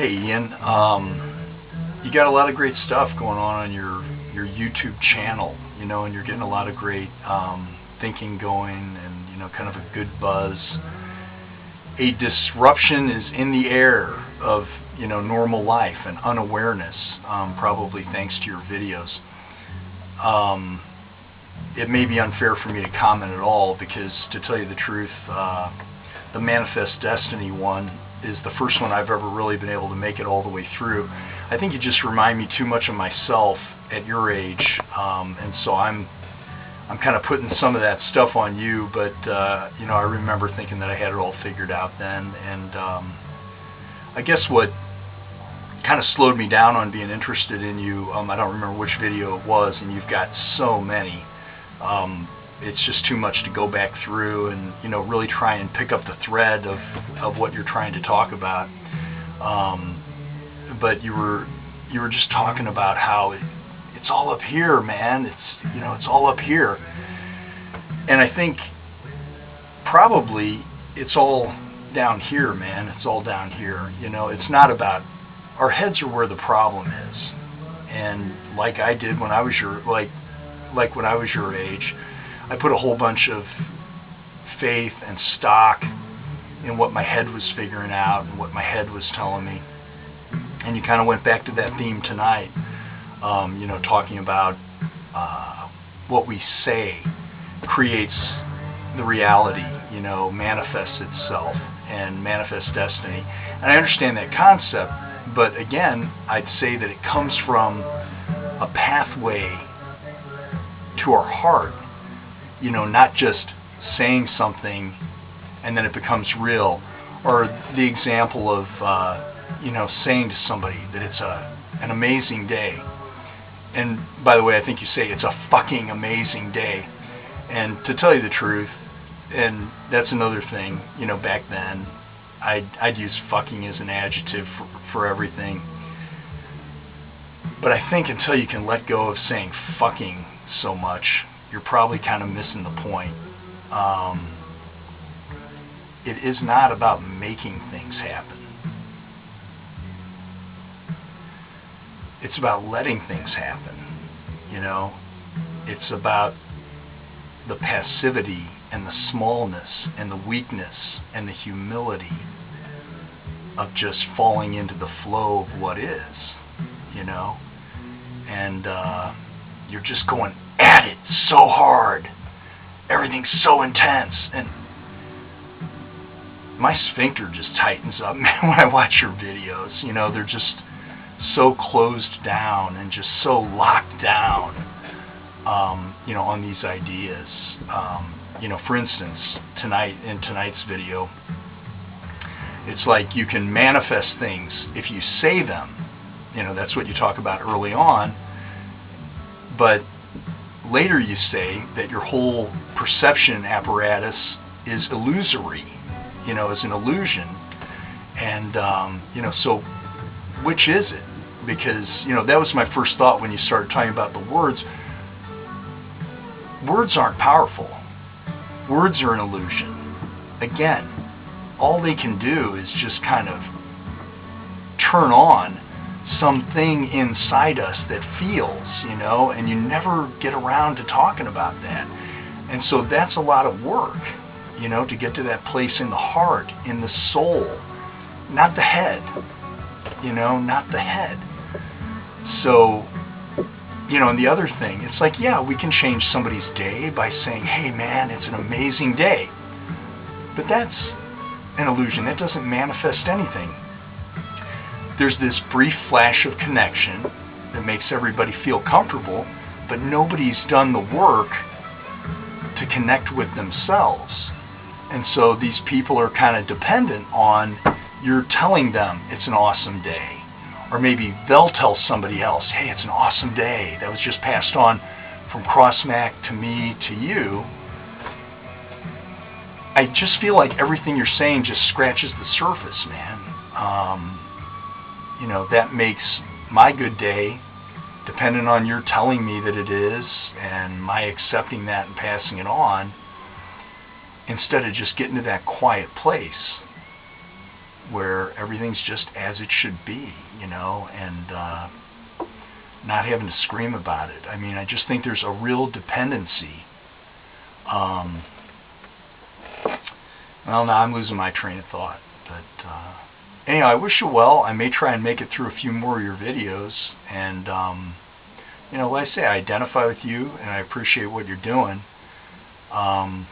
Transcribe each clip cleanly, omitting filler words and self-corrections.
Hey Ian, you got a lot of great stuff going on your YouTube channel, and you're getting a lot of great thinking going, and kind of a good buzz. A disruption is in the air of normal life and unawareness, probably thanks to your videos. It may be unfair for me to comment at all because, to tell you the truth, the Manifest Destiny one is the first one I've ever really been able to make it all the way through. I think you just remind me too much of myself at your age, and so I'm kind of putting some of that stuff on you, but I remember thinking that I had it all figured out then, and I guess what kind of slowed me down on being interested in you, I don't remember which video it was, and you've got so many, it's just too much to go back through and really try and pick up the thread of what you're trying to talk about. But you were just talking about how it's all up here, man. It's all up here, and I think probably it's all down here, man. It's all down here. It's not about, our heads are where the problem is, and like I did when I was like when I was your age, I put a whole bunch of faith and stock in what my head was figuring out and what my head was telling me. And you kind of went back to that theme tonight, talking about what we say creates the reality, manifests itself and manifests destiny. And I understand that concept, but again, I'd say that it comes from a pathway to our heart, not just saying something and then it becomes real, or the example of saying to somebody that it's an amazing day, and by the way, I think you say it's a fucking amazing day. And to tell you the truth, and that's another thing, back then I'd use fucking as an adjective for everything, but I think until you can let go of saying fucking so much, you're probably kind of missing the point. It is not about making things happen. It's about letting things happen. It's about the passivity and the smallness and the weakness and the humility of just falling into the flow of what is, and you're just going at it so hard. Everything's so intense, and my sphincter just tightens up, man, when I watch your videos. They're just so closed down and just so locked down, on these ideas. For instance, in tonight's video, it's like you can manifest things if you say them. That's what you talk about early on, but later you say that your whole perception apparatus is illusory, is an illusion. And, so which is it? Because, that was my first thought when you started talking about the words. Words aren't powerful. Words are an illusion. Again, all they can do is just kind of turn on something inside us that feels, and you never get around to talking about that. And so that's a lot of work, to get to that place in the heart, in the soul, not the head, not the head. So, and the other thing, it's like, yeah, we can change somebody's day by saying, hey man, it's an amazing day. But that's an illusion. That doesn't manifest anything. There's this brief flash of connection that makes everybody feel comfortable, but nobody's done the work to connect with themselves. And so these people are kind of dependent on you're telling them it's an awesome day. Or maybe they'll tell somebody else, hey, it's an awesome day. That was just passed on from CrossMac to me to you. I just feel like everything you're saying just scratches the surface, man. That makes my good day dependent on your telling me that it is, and my accepting that and passing it on, instead of just getting to that quiet place where everything's just as it should be, and not having to scream about it. I mean, I just think there's a real dependency. Well, now I'm losing my train of thought, but anyhow, I wish you well. I may try and make it through a few more of your videos, and like I say, I identify with you, and I appreciate what you're doing, and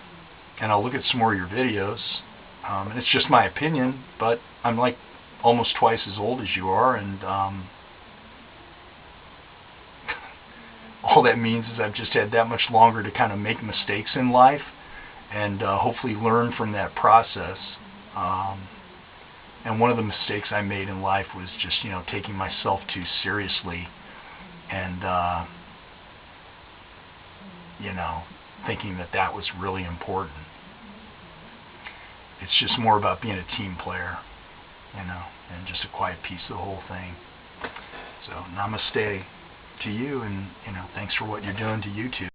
I'll look at some more of your videos, and it's just my opinion, but I'm like almost twice as old as you are, and all that means is I've just had that much longer to kind of make mistakes in life, and hopefully learn from that process. And one of the mistakes I made in life was just, taking myself too seriously, and thinking that was really important. It's just more about being a team player, and just a quiet piece of the whole thing. So namaste to you, and thanks for what you're doing to YouTube.